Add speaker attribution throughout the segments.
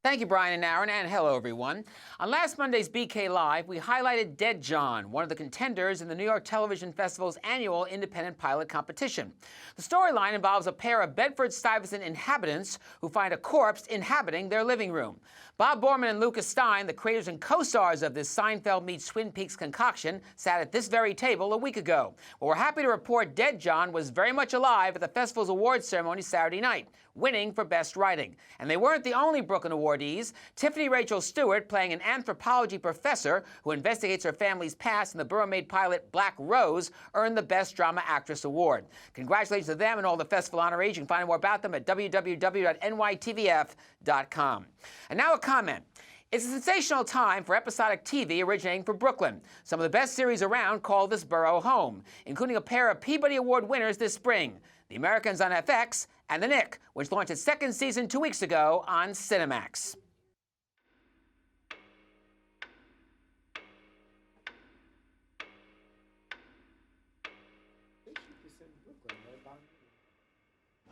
Speaker 1: Thank you, Brian and Aaron, and hello, everyone. On last Monday's BK Live, we highlighted Dead John, one of the contenders in the New York Television Festival's annual independent pilot competition. The storyline involves a pair of Bedford-Stuyvesant inhabitants who find a corpse inhabiting their living room. Bob Borman and Lucas Stein, the creators and co-stars of this Seinfeld meets Twin Peaks concoction, sat at this very table a week ago. Well, we're happy to report Dead John was very much alive at the festival's awards ceremony Saturday night, winning for Best Writing. And they weren't the only Brooklyn awardees. Tiffany Rachel Stewart, playing an anthropology professor who investigates her family's past in the Borough-made pilot Black Rose, earned the Best Drama Actress Award. Congratulations to them and all the festival honorees. You can find out more about them at www.nytvf.com. And now a comment. It's a sensational time for episodic TV originating from Brooklyn. Some of the best series around call this borough home, including a pair of Peabody Award winners this spring, The Americans on FX and The Nick, which launched its second season 2 weeks ago on Cinemax.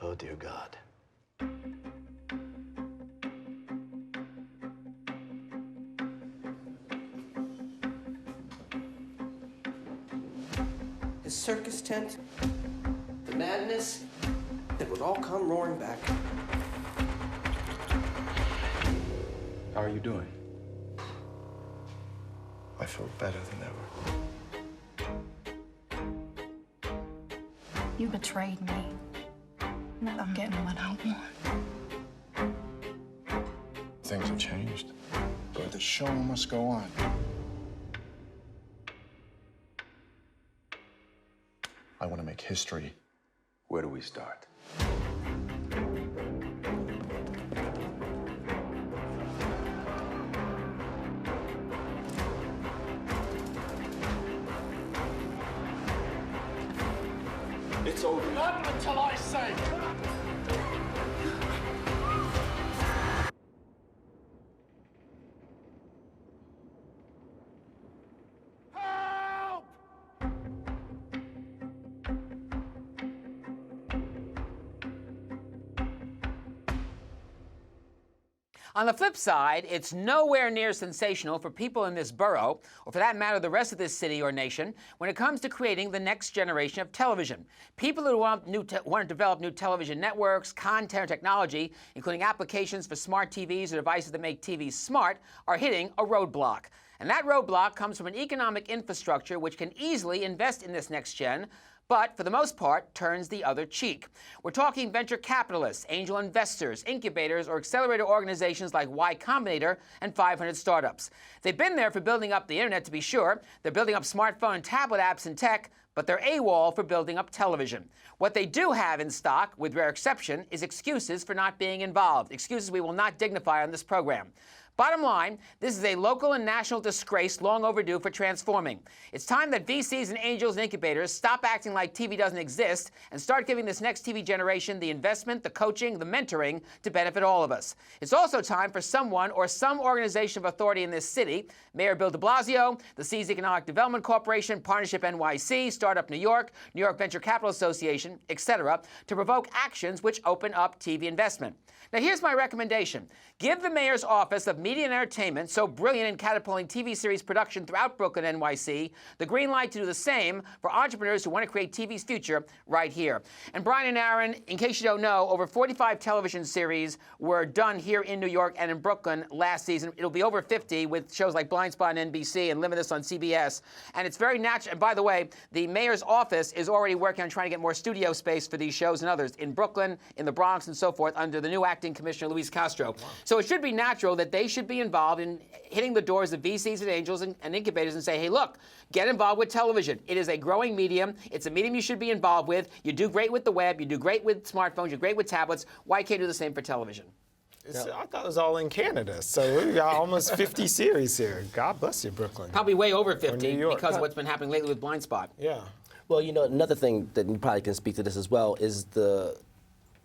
Speaker 2: Oh, dear God.
Speaker 3: The circus tent, the madness, it would all come roaring back.
Speaker 4: How are you doing?
Speaker 2: I feel better than ever.
Speaker 5: You betrayed me. Now I'm getting what I want.
Speaker 4: Things have changed, but the show must go on. I want to make history. Where do we start?
Speaker 2: It's over.
Speaker 4: Not until I say.
Speaker 1: On the flip side, it's nowhere near sensational for people in this borough, or for that matter the rest of this city or nation, when it comes to creating the next generation of television. People who want to develop new television networks, content, technology, including applications for smart TVs or devices that make TVs smart, are hitting a roadblock. And that roadblock comes from an economic infrastructure which can easily invest in this next gen, but for the most part, turns the other cheek. We're talking venture capitalists, angel investors, incubators, or accelerator organizations like Y Combinator and 500 Startups. They've been there for building up the internet, to be sure. They're building up smartphone and tablet apps and tech, but they're AWOL for building up television. What they do have in stock, with rare exception, is excuses for not being involved, excuses we will not dignify on this program. Bottom line, this is a local and national disgrace long overdue for transforming. It's time that VCs and angels and incubators stop acting like TV doesn't exist and start giving this next TV generation the investment, the coaching, the mentoring to benefit all of us. It's also time for someone or some organization of authority in this city, Mayor Bill de Blasio, the Seas Economic Development Corporation, Partnership NYC, Startup New York Venture Capital Association, etc., to provoke actions which open up TV investment. Now, here's my recommendation. Give the mayor's office of media and entertainment, so brilliant in catapulting TV series production throughout Brooklyn and NYC, the green light to do the same for entrepreneurs who want to create TV's future right here. And Brian and Aaron, in case you don't know, over 45 television series were done here in New York and in Brooklyn last season. It'll be over 50 with shows like Blind Spot on NBC and Limitless on CBS. And it's very natural. And by the way, the mayor's office is already working on trying to get more studio space for these shows and others in Brooklyn, in the Bronx, and so forth under the new acting commissioner, Luis Castro. Wow. So it should be natural that they should be involved in hitting the doors of VCs and angels and incubators and say, hey, look, get involved with television. It is a growing medium. It's a medium you should be involved with. You do great with the web. You do great with smartphones. You're great with tablets. Why can't you do the same for television?
Speaker 6: I thought it was all in Canada, so we got almost 50 series here. God bless you, Brooklyn.
Speaker 1: Probably way over 50
Speaker 6: New York.
Speaker 1: because of what's been happening lately with Blind Spot.
Speaker 6: Yeah.
Speaker 3: Well, you know, another thing that you probably can speak to this as well is the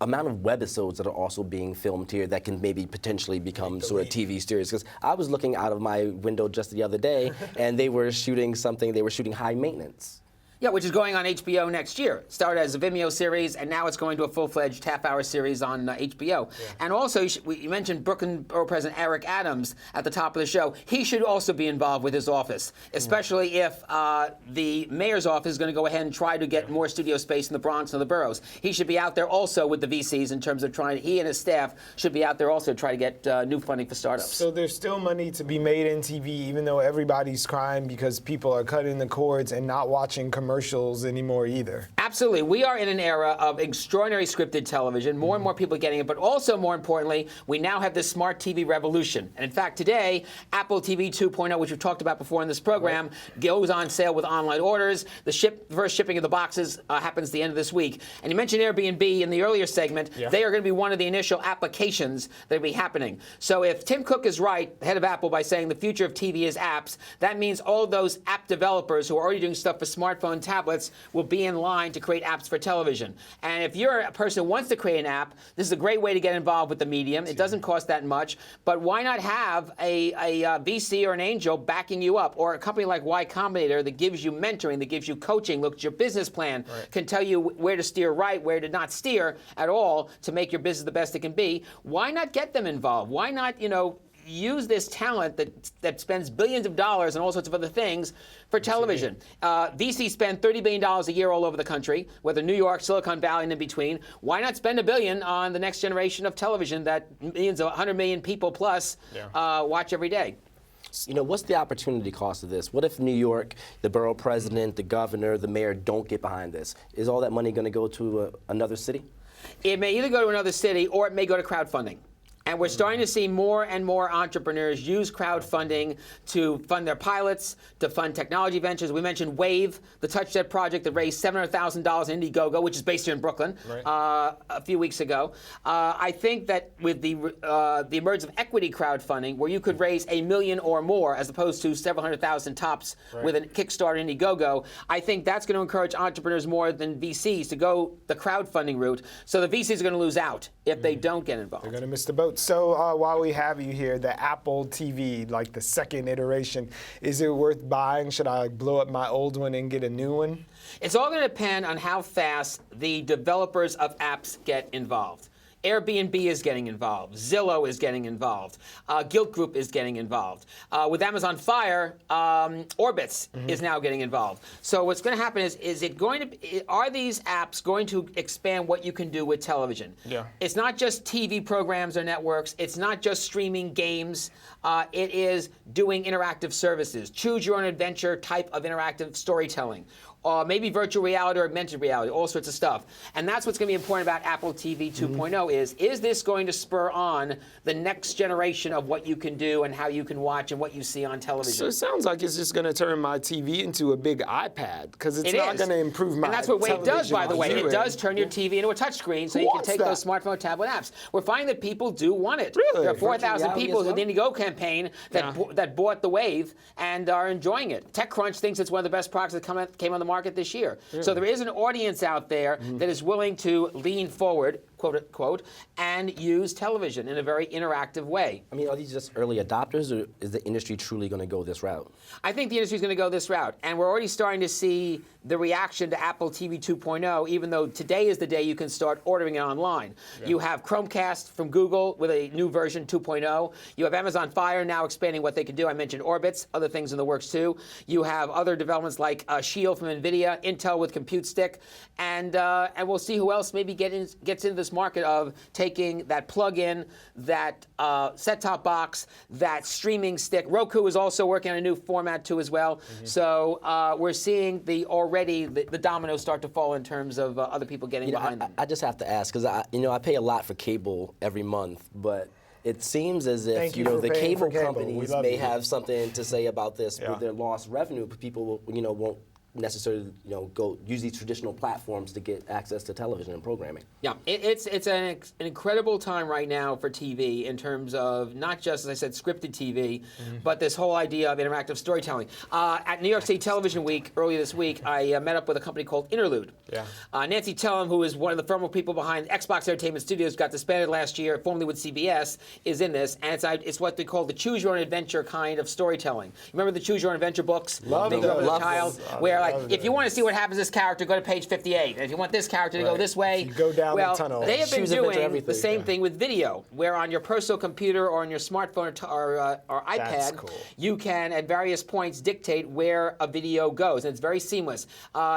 Speaker 3: amount of webisodes that are also being filmed here that can maybe potentially become sort of TV series. Because I was looking out of my window just the other day, and they were shooting High Maintenance.
Speaker 1: Yeah, which is going on HBO next year. It started as a Vimeo series, and now it's going to a full-fledged half-hour series on HBO. Yeah. And also, you mentioned Brooklyn Borough President Eric Adams at the top of the show. He should also be involved with his office, especially if the mayor's office is going to go ahead and try to get more studio space in the Bronx and the boroughs. He should be out there also with the VCs in terms of trying. He and his staff should be out there also to try to get new funding for startups.
Speaker 6: So there's still money to be made in TV, even though everybody's crying because people are cutting the cords and not watching commercials anymore either.
Speaker 1: Absolutely. We are in an era of extraordinary scripted television. More and more people are getting it, but also more importantly, we now have this smart TV revolution. And in fact, today, Apple TV 2.0, which we've talked about before in this program, goes on sale with online orders. The first shipping of the boxes happens the end of this week. And you mentioned Airbnb in the earlier segment. Yeah. They are going to be one of the initial applications that will be happening. So if Tim Cook is right, the head of Apple, by saying the future of TV is apps, that means all those app developers who are already doing stuff for smartphone tablets will be in line to create apps for television. And if you're a person who wants to create an app, this is a great way to get involved with the medium. It doesn't cost that much, but why not have a VC or an angel backing you up, or a company like Y Combinator that gives you mentoring, that gives you coaching, looks at your business plan, can tell you where to steer right, where to not steer at all to make your business the best it can be. Why not get them involved? Why not, use this talent that spends billions of dollars and all sorts of other things for television? VC spend $30 billion a year all over the country, whether New York, Silicon Valley, and in between. Why not spend $1 billion on the next generation of television that millions of 100 million people plus watch every day?
Speaker 3: What's the opportunity cost of this? What if New York, the borough president, the governor, the mayor don't get behind this? Is all that money going to go to another city?
Speaker 1: It may either go to another city or it may go to crowdfunding. And we're starting to see more and more entrepreneurs use crowdfunding to fund their pilots, to fund technology ventures. We mentioned Wave, the TouchNet project that raised $700,000 in Indiegogo, which is based here in Brooklyn, a few weeks ago. I think that with the emergence of equity crowdfunding, where you could raise $1 million or more, as opposed to several hundred thousand tops with a Kickstarter Indiegogo, I think that's going to encourage entrepreneurs more than VCs to go the crowdfunding route. So the VCs are going to lose out if they don't get involved.
Speaker 6: They're going to miss the boat. So while we have you here, the Apple TV, like the second iteration, is it worth buying? Should I blow up my old one and get a new one?
Speaker 1: It's all going to depend on how fast the developers of apps get involved. Airbnb is getting involved. Zillow is getting involved. Gilt Group is getting involved. With Amazon Fire, Orbitz is now getting involved. So what's going to happen is are these apps going to expand what you can do with television? Yeah. It's not just TV programs or networks. It's not just streaming games. It is doing interactive services. Choose your own adventure type of interactive storytelling. Maybe virtual reality or augmented reality, all sorts of stuff. And that's what's going to be important about Apple TV 2.0 is this going to spur on the next generation of what you can do and how you can watch and what you see on television?
Speaker 6: So it sounds like it's just going to turn my TV into a big iPad, because it's not going to improve my
Speaker 1: And that's what Wave does, by the way. It does turn your TV into a touchscreen, so you can take those smartphone tablet apps. We're finding that people do want it.
Speaker 6: Really?
Speaker 1: There are 4,000 people who did the Indiegogo campaign that bought the Wave and are enjoying it. TechCrunch thinks it's one of the best products that came on the market this year. Really? So there is an audience out there that is willing to lean forward, quote unquote, and use television in a very interactive way.
Speaker 3: I mean, are these just early adopters, or is the industry truly going to go this route?
Speaker 1: I think the industry is going to go this route, and we're already starting to see the reaction to Apple TV 2.0, even though today is the day you can start ordering it online. Yeah. You have Chromecast from Google with a new version 2.0. You have Amazon Fire now expanding what they can do. I mentioned Orbitz, other things in the works too. You have other development like Shield from NVIDIA, Intel with Compute Stick, and we'll see who else maybe gets into this market of taking that plug-in, that set-top box, that streaming stick. Roku is also working on a new format too as well. So we're seeing the dominoes start to fall in terms of other people getting behind them.
Speaker 3: I just have to ask, because I pay a lot for cable every month, but it seems as if the cable companies may have something to say about this with their lost revenue, but people won't necessarily go use these traditional platforms to get access to television and programming. Yeah,
Speaker 1: it's an incredible time right now for TV in terms of not just, as I said, scripted TV, but this whole idea of interactive storytelling. At New York City Television Week earlier this week, I met up with a company called Interlude. Yeah. Nancy Tellem, who is one of the former people behind Xbox Entertainment Studios, got disbanded last year, formerly with CBS, is in this, and it's what they call the Choose Your Own Adventure kind of storytelling. Remember the Choose Your Own Adventure books?
Speaker 6: Love them.
Speaker 1: Child, where like, if you want to see what happens to this character, go to page 58. And if you want this character to go this way,
Speaker 6: you go down the tunnel.
Speaker 1: They have been
Speaker 3: Choose a bit of
Speaker 1: doing
Speaker 3: everything.
Speaker 1: the same thing with video, where on your personal computer or on your smartphone or
Speaker 6: That's
Speaker 1: iPad,
Speaker 6: cool.
Speaker 1: you can at various points dictate where a video goes, and it's very seamless.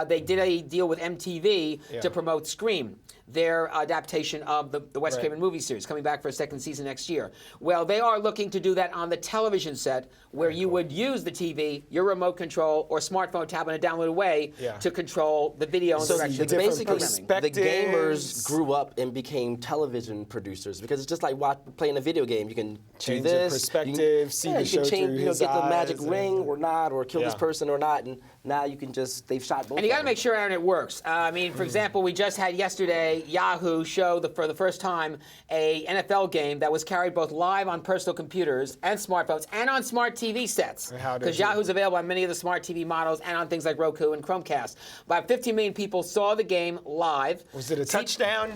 Speaker 1: They did a deal with MTV to promote Scream, their adaptation of the Wes Craven movie series, coming back for a second season next year. Well, they are looking to do that on the television set, where you would use the TV, your remote control, or smartphone, tablet in a downloaded way to control the video and direction of the
Speaker 3: basically,
Speaker 1: programming.
Speaker 3: the gamers grew up and became television producers because it's just like playing a video game. You can
Speaker 6: Change
Speaker 3: do
Speaker 6: your
Speaker 3: this,
Speaker 6: perspective, see the show through his
Speaker 3: get the magic
Speaker 6: eyes
Speaker 3: ring
Speaker 6: and-
Speaker 3: or not, or kill this
Speaker 6: Yeah.
Speaker 3: person or not, and now you can they've shot both.
Speaker 1: And you got to
Speaker 3: of them.
Speaker 1: make sure, Aaron, it works. I mean, for example, we just had yesterday Yahoo show for the first time a NFL game that was carried both live on personal computers and smartphones and on smart TV sets. Because Yahoo's available on many of the smart TV models and on things like Roku and Chromecast. About 15 million people saw the game live.
Speaker 6: Was it a touchdown?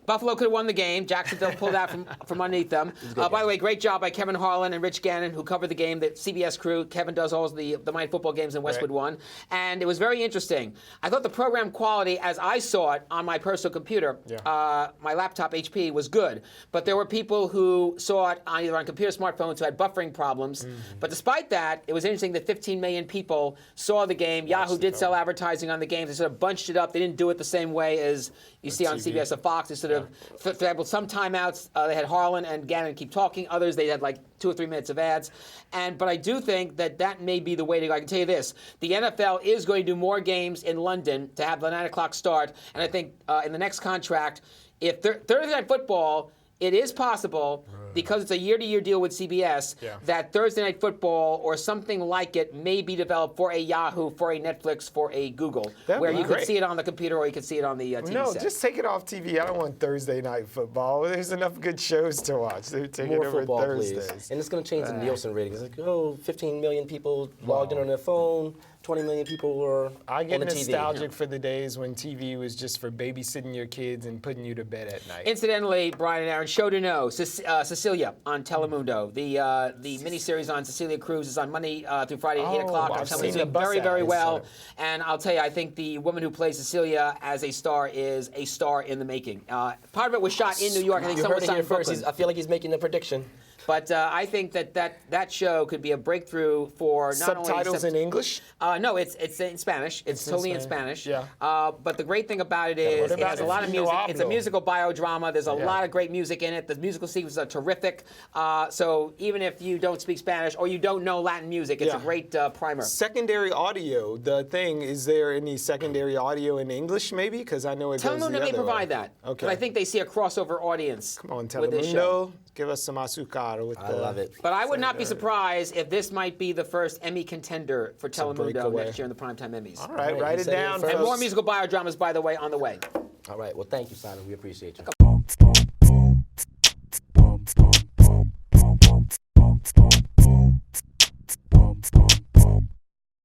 Speaker 1: Buffalo could have won the game. Jacksonville pulled out from underneath them. By the way, great job by Kevin Harlan and Rich Gannon, who covered the game. The CBS crew. Kevin does all the Monday football games in Westwood One. And it was very interesting. I thought the program quality, as I saw it on my personal computer, my laptop HP, was good. But there were people who saw it either on computer smartphones who had buffering problems. But despite that, it was interesting that 15 million people saw the game. Yahoo did sell advertising on the games. They sort of bunched it up. They didn't do it the same way as you see on CBS or Fox. They sort of, for example, some timeouts, they had Harlan and Gannon keep talking. Others, they had like 2 or 3 minutes of ads. But I do think that may be the way to go. I can tell you this. The NFL is going to do more games in London to have the 9 o'clock start. And I think in the next contract, if Thursday Night Football, it is possible, because it's a year-to-year deal with CBS, that Thursday Night Football or something like it may be developed for a Yahoo, for a Netflix, for a Google, where you can see it on the computer or you can see it on the TV
Speaker 6: No,
Speaker 1: set.
Speaker 6: just take it off TV. I don't want Thursday Night Football. There's enough good shows to watch. They're taking
Speaker 3: More
Speaker 6: over
Speaker 3: football,
Speaker 6: Thursdays.
Speaker 3: please. And it's going to change the Nielsen ratings. It's like, 15 million people logged in on their phone, 20 million people were
Speaker 6: I get
Speaker 3: on the TV.
Speaker 6: nostalgic for the days when TV was just for babysitting your kids and putting you to bed at night.
Speaker 1: Incidentally, Brian and Aaron, show to know, Cecilia on Telemundo. The miniseries on Cecilia Cruz is on Monday through Friday at 8 o'clock.
Speaker 6: I've
Speaker 1: I'm
Speaker 6: seen
Speaker 1: telling
Speaker 6: the
Speaker 1: you,
Speaker 6: bus
Speaker 1: very, very
Speaker 6: ads,
Speaker 1: well.
Speaker 6: so.
Speaker 1: And I'll tell you, I think the woman who plays Cecilia as a star is a star in the making. Part of it was shot in New York. I think
Speaker 3: You
Speaker 1: some
Speaker 3: heard
Speaker 1: was
Speaker 3: it
Speaker 1: shot
Speaker 3: here
Speaker 1: in
Speaker 3: first.
Speaker 1: Brooklyn.
Speaker 3: I feel like he's making a prediction.
Speaker 1: But I think that show could be a breakthrough for not only
Speaker 6: Subtitles in English?
Speaker 1: No, it's in Spanish. It's totally in Spanish.
Speaker 6: Yeah.
Speaker 1: But the great thing about it is it has a lot of music. It's a musical biodrama. There's a lot of great music in it. The musical sequences are terrific. So even if you don't speak Spanish or you don't know Latin music, it's a great primer.
Speaker 6: Secondary audio. The thing, is there any secondary audio in English maybe? Because I know it goes the
Speaker 1: Telemundo may
Speaker 6: other
Speaker 1: provide
Speaker 6: way.
Speaker 1: that.
Speaker 6: Okay.
Speaker 1: But I think they see a crossover audience.
Speaker 6: Come on,
Speaker 1: with this show.
Speaker 6: Telemundo. Give us some azúcar with
Speaker 3: I love it.
Speaker 1: But I would not be surprised if this might be the first Emmy contender for Telemundo
Speaker 6: breakaway.
Speaker 1: next year in the primetime Emmys.
Speaker 6: All right, write it
Speaker 3: said it
Speaker 6: down,
Speaker 3: first.
Speaker 1: And more
Speaker 6: folks.
Speaker 1: musical biodramas, by the way, on the way.
Speaker 3: All right. Well, thank you, Simon. We appreciate you.